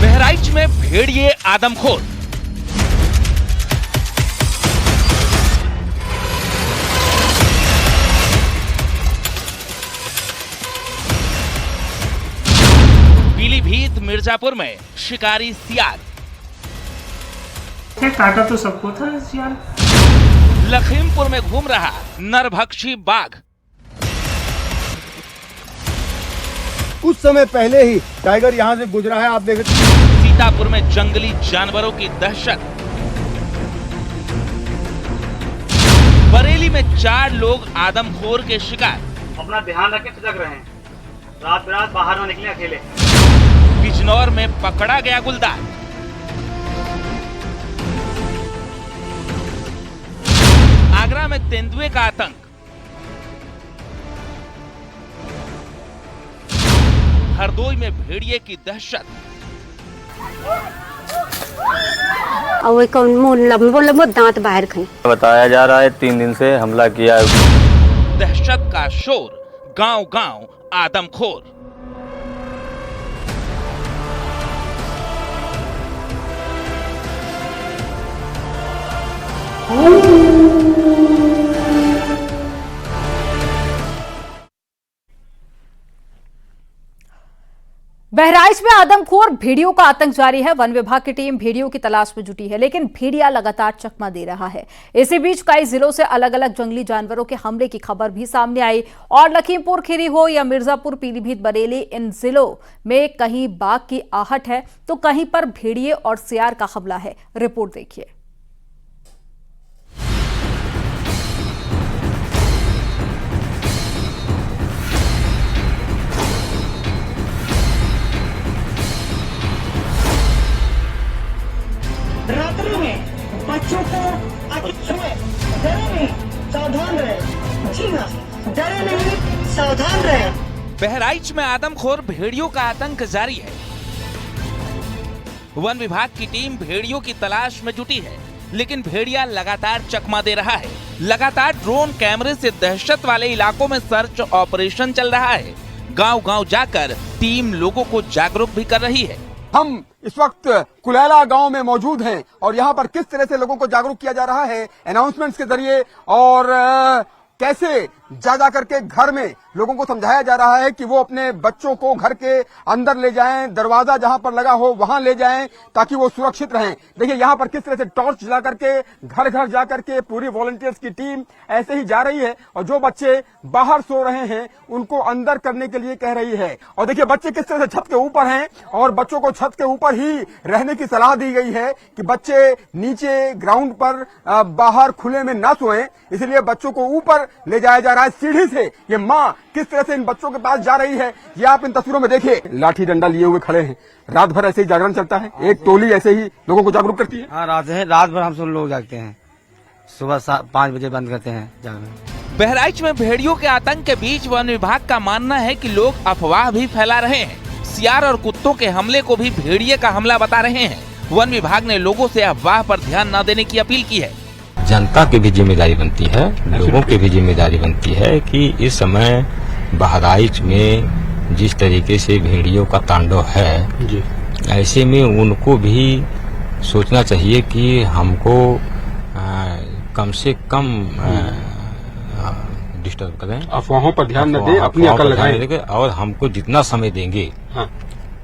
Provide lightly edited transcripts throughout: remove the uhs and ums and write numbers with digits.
बहराइच में भेड़िए आदमखोर। पीलीभीत मिर्जापुर में शिकारी सियार। काटा तो सबको था सियार। लखीमपुर में घूम रहा नरभक्षी बाघ। कुछ समय पहले ही टाइगर यहाँ से गुजरा है, आप देख। सीतापुर में जंगली जानवरों की दहशत। बरेली में 4 लोग आदमखोर के शिकार। अपना ध्यान रखें, सजग रहें, रात बिरात बाहर न निकले अकेले। बिजनौर में पकड़ा गया गुलदार। आगरा में तेंदुए का आतंक। हरदोई में भेड़िए की दहशत। दांत बाहर खाई। बताया जा रहा है 3 दिन से हमला किया है। दहशत का शोर, गांव-गांव आदमखोर। बहराइच में आदमखोर भेड़ियों का आतंक जारी है। वन विभाग की टीम भेड़ियों की तलाश में जुटी है, लेकिन भेड़िया लगातार चकमा दे रहा है। इसी बीच कई जिलों से अलग अलग जंगली जानवरों के हमले की खबर भी सामने आई और लखीमपुर खीरी हो या मिर्जापुर, पीलीभीत, बरेली, इन जिलों में कहीं बाघ की आहट है तो कहीं पर भेड़िए और सियार का हमला है। रिपोर्ट देखिए। रात्रि में बच्चों को छुए, डरे नहीं, सावधान रहे। जी हाँ, डरे नहीं, सावधान रहे। बहराइच में आदमखोर भेड़ियों का आतंक जारी है। वन विभाग की टीम भेड़ियों की तलाश में जुटी है, लेकिन भेड़िया लगातार चकमा दे रहा है। लगातार ड्रोन कैमरे से दहशत वाले इलाकों में सर्च ऑपरेशन चल रहा है। गांव-गांव जाकर टीम लोगों को जागरूक भी कर रही है। हम इस वक्त कुलैला गांव में मौजूद हैं और यहाँ पर किस तरह से लोगों को जागरूक किया जा रहा है अनाउंसमेंट्स के जरिए और कैसे जा करके घर में लोगों को समझाया जा रहा है कि वो अपने बच्चों को घर के अंदर ले जाएं, दरवाजा जहां पर लगा हो वहां ले जाएं ताकि वो सुरक्षित रहें। देखिए यहाँ पर किस तरह से टॉर्च जला करके घर घर जा करके पूरी वॉलंटियर्स की टीम ऐसे ही जा रही है और जो बच्चे बाहर सो रहे हैं उनको अंदर करने के लिए कह रही है। और देखिए बच्चे किस तरह से छत के ऊपर हैं और बच्चों को छत के ऊपर ही रहने की सलाह दी गई है कि बच्चे नीचे ग्राउंड पर बाहर खुले में ना सोएं, इसलिए बच्चों को ऊपर ले जाया जा रहा है। सीढ़ी से ये माँ किस तरह से इन बच्चों के पास जा रही है ये आप इन तस्वीरों में देखिए। लाठी डंडा लिए हुए खड़े हैं। रात भर ऐसे ही जागरण चलता है, एक टोली ऐसे ही लोगों को जागरूक करती है। हाँ, रात भर हम सब लोग जागते हैं, सुबह 5 बजे बंद करते हैं जागरण। बहराइच में भेड़ियों के आतंक के बीच वन विभाग का मानना है कि लोग अफवाह भी फैला रहे हैं। सियार और कुत्तों के हमले को भी भेड़िए का हमला बता रहे हैं। वन विभाग ने लोगों से अफवाह पर ध्यान न देने की अपील की है। जनता की भी जिम्मेदारी बनती है, लोगों की भी जिम्मेदारी बनती है कि इस समय बहराइच में जिस तरीके से भेड़ियों का तांडव है जी, ऐसे में उनको भी सोचना चाहिए कि हमको कम से कम डिस्टर्ब करें, अफवाहों पर ध्यान न दें, अपनी अकल लगाएं और हमको जितना समय देंगे हाँ,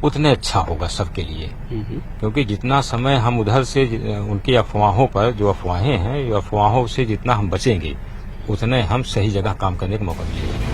उतने अच्छा होगा सबके लिए। क्योंकि जितना समय हम उधर से उनकी अफवाहों पर, जो अफवाहें हैं, ये अफवाहों से जितना हम बचेंगे उतने हम सही जगह काम करने का मौका मिलेगा।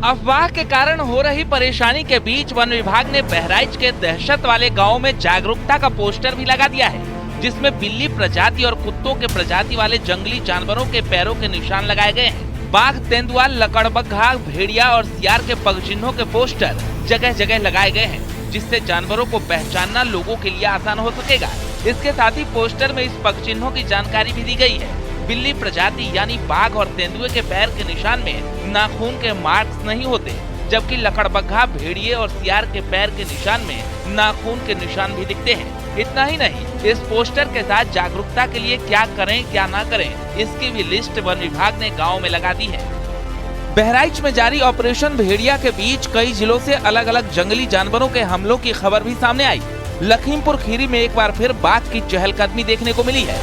अफवाह के कारण हो रही परेशानी के बीच वन विभाग ने बहराइच के दहशत वाले गांव में जागरूकता का पोस्टर भी लगा दिया है, जिसमें बिल्ली प्रजाति और कुत्तों के प्रजाति वाले जंगली जानवरों के पैरों के निशान लगाए गए हैं। बाघ, तेंदुआ, लकड़बग्घा, भेड़िया और सियार के पग चिन्हों के पोस्टर जगह जगह लगाए गए हैं, जिससे जानवरों को पहचानना लोगों के लिए आसान हो सकेगा। इसके साथ ही पोस्टर में इस पग चिन्हों की जानकारी भी दी गई है। बिल्ली प्रजाति यानी बाघ और तेंदुए के पैर के निशान में नाखून के मार्क्स नहीं होते, जबकि लकड़बग्घा, भेड़िए और सियार के पैर के निशान में नाखून के निशान भी दिखते हैं। इतना ही नहीं, इस पोस्टर के साथ जागरूकता के लिए क्या करें क्या ना करें, इसकी भी लिस्ट वन विभाग ने गाँव में लगा दी है। बहराइच में जारी ऑपरेशन भेड़िया के बीच कई जिलों से अलग अलग जंगली जानवरों के हमलों की खबर भी सामने आई। लखीमपुर खीरी में एक बार फिर बाघ की चहलकदमी देखने को मिली है।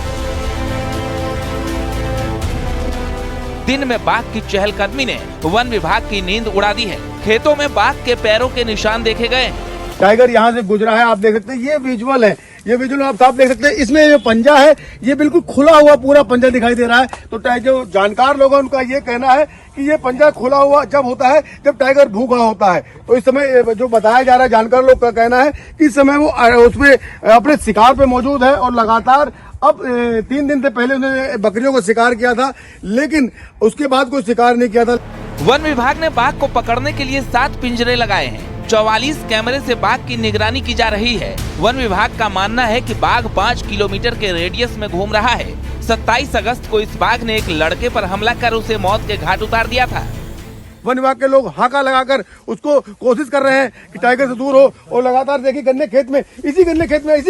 दिन में बाघ की चहलकदमी ने वन विभाग की नींद उड़ा दी है। खेतों में बाघ के पैरों के निशान देखे गए। टाइगर यहाँ से गुजरा है, आप देख सकते हैं, ये विजुअल है, ये विजुअल आप साफ देख सकते हैं। इसमें जो पंजा है ये बिल्कुल खुला हुआ पूरा पंजा दिखाई दे रहा है। तो जो जानकार लोग हैं उनका ये कहना है कि ये पंजा खुला हुआ जब होता है जब टाइगर भूखा होता है। तो इस समय जो बताया जा रहा है, जानकार लोग का कहना है कि इस समय वो उसमें अपने शिकार पे मौजूद है और लगातार अब 3 दिन से पहले उन्होंने बकरियों को शिकार किया था, लेकिन उसके बाद कोई शिकार नहीं किया था। वन विभाग ने बाघ को पकड़ने के लिए 7 पिंजरे लगाए हैं। 44 कैमरे से बाघ की निगरानी की जा रही है। वन विभाग का मानना है कि बाघ 5 किलोमीटर के रेडियस में घूम रहा है। 27 अगस्त को इस बाघ ने एक लड़के पर हमला कर उसे मौत के घाट उतार दिया था। वन विभाग के लोग हाका लगाकर उसको कोशिश कर रहे हैं कि टाइगर से दूर हो, और लगातार देखिए गन्ने खेत में इसी गन्ने खेत में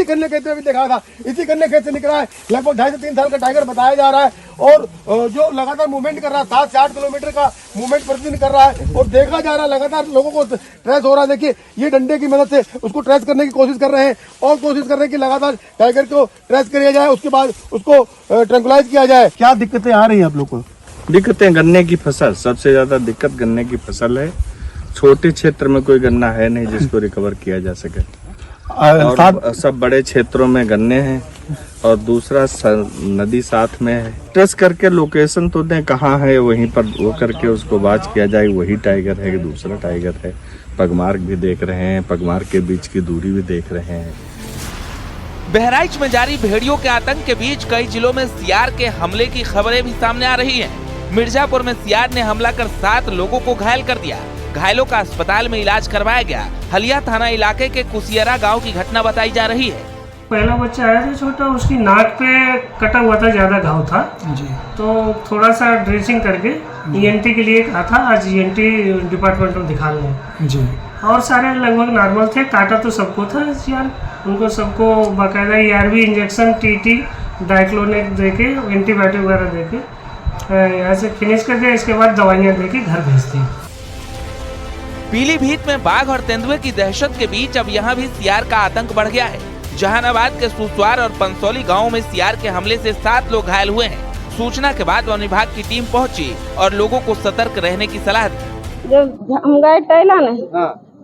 भी देखा था, इसी गन्ने खेत से निकला है। लगभग 2.5 से 3 साल का टाइगर बताया जा रहा है और जो लगातार मूवमेंट कर रहा है, 7 से 8 किलोमीटर का मूवमेंट प्रतिदिन कर रहा है और देखा जा रहा है लगातार लोगों को ट्रेस हो रहा है। देखिए ये डंडे की मदद से उसको ट्रेस करने की कोशिश कर रहे हैं और कोशिश कर रहे हैं कि लगातार टाइगर को ट्रेस किया जाए, उसके बाद उसको ट्रैंकुलाइज किया जाए। क्या दिक्कतें आ रही है आप लोग को? दिक्कतें गन्ने की फसल, सबसे ज्यादा दिक्कत गन्ने की फसल है। छोटे क्षेत्र में कोई गन्ना है नहीं जिसको रिकवर किया जा सके, और सब बड़े क्षेत्रों में गन्ने हैं और दूसरा नदी साथ में है। ट्रेस करके लोकेशन तो दें कहाँ है, वहीं पर वो करके उसको बाज किया जाए, वही टाइगर है कि दूसरा टाइगर है। पगमार्क भी देख रहे हैं, पगमार्क के बीच की दूरी भी देख रहे हैं। बहराइच में जारी भेड़ियों के आतंक के बीच कई जिलों में सियार के हमले की खबरें भी सामने आ रही हैं। मिर्जापुर में सियार ने हमला कर 7 लोगों को घायल कर दिया। घायलों का अस्पताल में इलाज करवाया गया। हलिया थाना इलाके के कुसियरा गांव की घटना बताई जा रही है। पहला बच्चा आया था छोटा, उसकी नाक पे कटा हुआ था, ज्यादा घाव था जी। तो थोड़ा सा ड्रेसिंग करके ENT के लिए कहा था, आज ENT डिपार्टमेंट में दिखा लें जी। और सारे लगभग नॉर्मल थे। काटा तो सबको था सियार, उनको सबको बाकायदा ARV इंजेक्शन, TT, डाइक्लोनेक देके, एंटीबायोटिक वगैरह देके यहाँ से फिनिश कर दिया। इसके बाद दवाइयाँ देके घर भेज दी। पीलीभीत में बाघ और तेंदुए की दहशत के बीच अब यहाँ भी सियार का आतंक बढ़ गया है। जहानाबाद के सुसवार और पंसौली गाँव में सियार के हमले से 7 लोग घायल हुए हैं। सूचना के बाद वन विभाग की टीम पहुँची और लोगों को सतर्क रहने की सलाह दी। जब हम गए टहला ने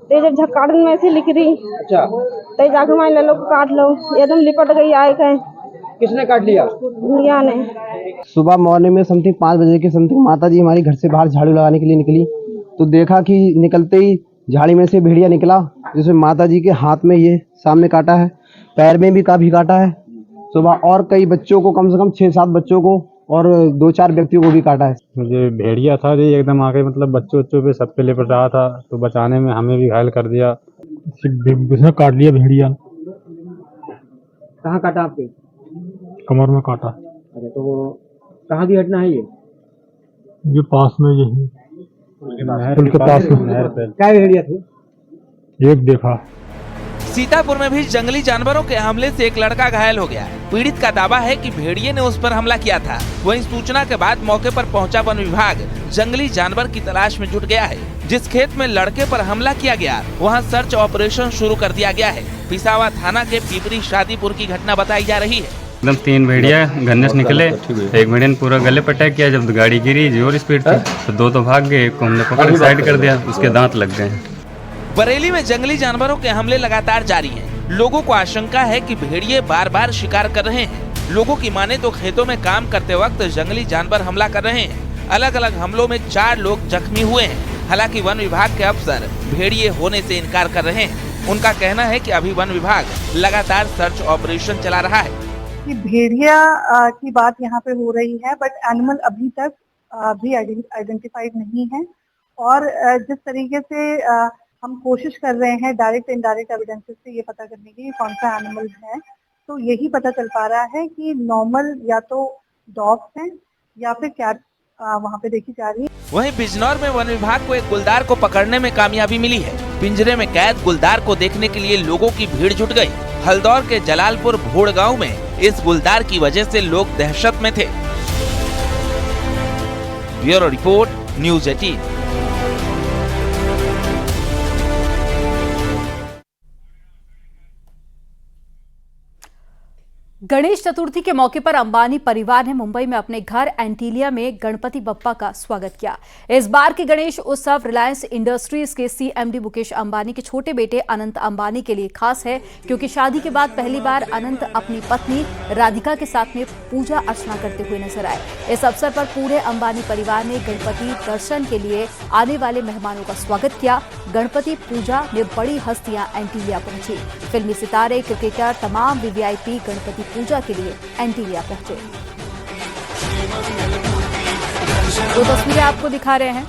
तो जब झकाड़न में से लिख रही तो जाके मान लोग काट लो, एकदम लिपट गई आए गए। किसने काट लिया? दुनिया ने। सुबह मॉर्निंग में समथिंग 5 बजे के समथिंग माता जी हमारी घर से बाहर झाड़ू लगाने के लिए निकली, तो देखा कि निकलते ही झाड़ी में से भेड़िया निकला, जिसमें माता जी के हाथ में ये सामने काटा है, पैर में भी काफी काटा है। सुबह और कई बच्चों को, कम से कम 6-7 बच्चों को और 2-4 व्यक्तियों को भी काटा है। मुझे भेड़िया था जी, एकदम आके मतलब बच्चों पे सब पे लिपट रहा था, तो बचाने में हमें भी घायल कर दिया। उसने काट लिया भेड़िया। कहाँ काटा आपके? कमर में काटा। अरे तो वो कहाँ की घटना है ये पास में, यही पुल के पास में नहर पे। क्या भेड़िया थे? एक देखा। सीतापुर में भी जंगली जानवरों के हमले से एक लड़का घायल हो गया। पीड़ित का दावा है कि भेड़िए ने उस पर हमला किया था। वहीं सूचना के बाद मौके पर पहुंचा वन विभाग जंगली जानवर की तलाश में जुट गया है। जिस खेत में लड़के पर हमला किया गया वहां सर्च ऑपरेशन शुरू कर दिया गया है। पिसावा थाना के पीपरी शादीपुर की घटना बताई जा रही है। एकदम 3 भेड़िया गन्ने से निकले, एक भेड़िया ने पूरा गले पे अटैक किया। जब गाड़ी गिरी जोर स्पीड थी तो 2 तो भाग गए, एक को हमने पकड़ के साइड कर दिया, उसके दांत लग गए। बरेली में जंगली जानवरों के हमले लगातार जारी हैं। लोगों को आशंका है कि भेड़िए बार बार शिकार कर रहे हैं। लोगों की माने तो खेतों में काम करते वक्त जंगली जानवर हमला कर रहे हैं। अलग अलग हमलों में 4 लोग जख्मी हुए हैं। हालांकि वन विभाग के अफसर भेड़िए होने से इनकार कर रहे हैं। उनका कहना है कि अभी वन विभाग लगातार सर्च ऑपरेशन चला रहा है। कि भेड़िया की बात यहाँ पे हो रही है, बट एनिमल अभी तक भी आइडेंटिफाइड नहीं है। और जिस तरीके से हम कोशिश कर रहे हैं डायरेक्ट इनडायरेक्ट एविडेंसेस से ये पता करने की कौन सा एनिमल है, तो यही पता चल पा रहा है कि नॉर्मल या तो डॉग्स हैं या फिर कैट वहाँ पे देखी जा रही है। वहीं बिजनौर में वन विभाग को एक गुलदार को पकड़ने में कामयाबी मिली है। पिंजरे में कैद गुलदार को देखने के लिए लोगों की भीड़ जुट गई। हल्दौर के जलालपुर भोड़ गांव में इस गुलदार की वजह से लोग दहशत में थे। Bureau report, news 18। Ganesh Chaturthi के मौके पर अंबानी परिवार ने मुंबई में अपने घर एंटीलिया में गणपति बप्पा का स्वागत किया। इस बार के गणेश उत्सव रिलायंस इंडस्ट्रीज के CMD मुकेश अंबानी के छोटे बेटे अनंत अंबानी के लिए खास है, क्योंकि शादी के बाद पहली बार अनंत अपनी पत्नी राधिका के साथ में पूजा अर्चना करते हुए नजर आए। इस अवसर पर पूरे अंबानी परिवार ने गणपति दर्शन के लिए आने वाले मेहमानों का स्वागत किया। गणपति पूजा में बड़ी हस्तियां एंटीलिया पहुंची। फिल्मी सितारे, क्रिकेटर, तमाम VIP गणपति पूजा के लिए एंटीलिया पहुंचे। दो तस्वीरें आपको दिखा रहे हैं।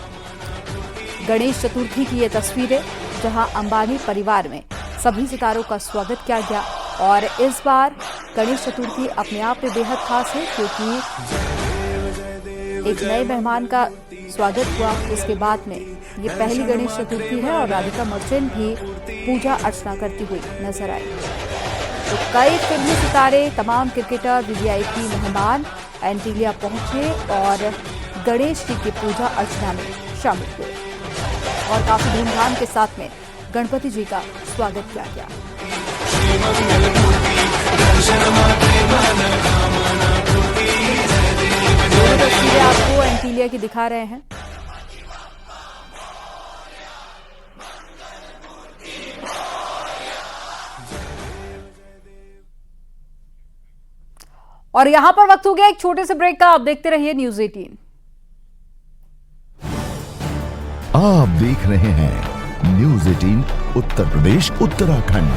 गणेश चतुर्थी की ये तस्वीरें, जहां अंबानी परिवार में सभी सितारों का स्वागत किया गया। और इस बार गणेश चतुर्थी अपने आप में बेहद खास है, क्योंकि एक नए मेहमान का स्वागत हुआ। इसके बाद में ये पहली गणेश चतुर्थी है और राधिका मर्चेंट भी पूजा अर्चना करती हुई नजर आई। तो कई फिल्मी सितारे, तमाम क्रिकेटर, VIP मेहमान एंटीलिया पहुंचे और गणेश जी की पूजा अर्चना में शामिल हुए और काफी धूमधाम के साथ में गणपति जी का स्वागत किया गया। तस्वीरें आपको एंटीलिया की दिखा रहे हैं। और यहां पर वक्त हो गया एक छोटे से ब्रेक का। आप देखते रहिए न्यूज़ 18। आप देख रहे हैं न्यूज़ 18 उत्तर प्रदेश उत्तराखंड।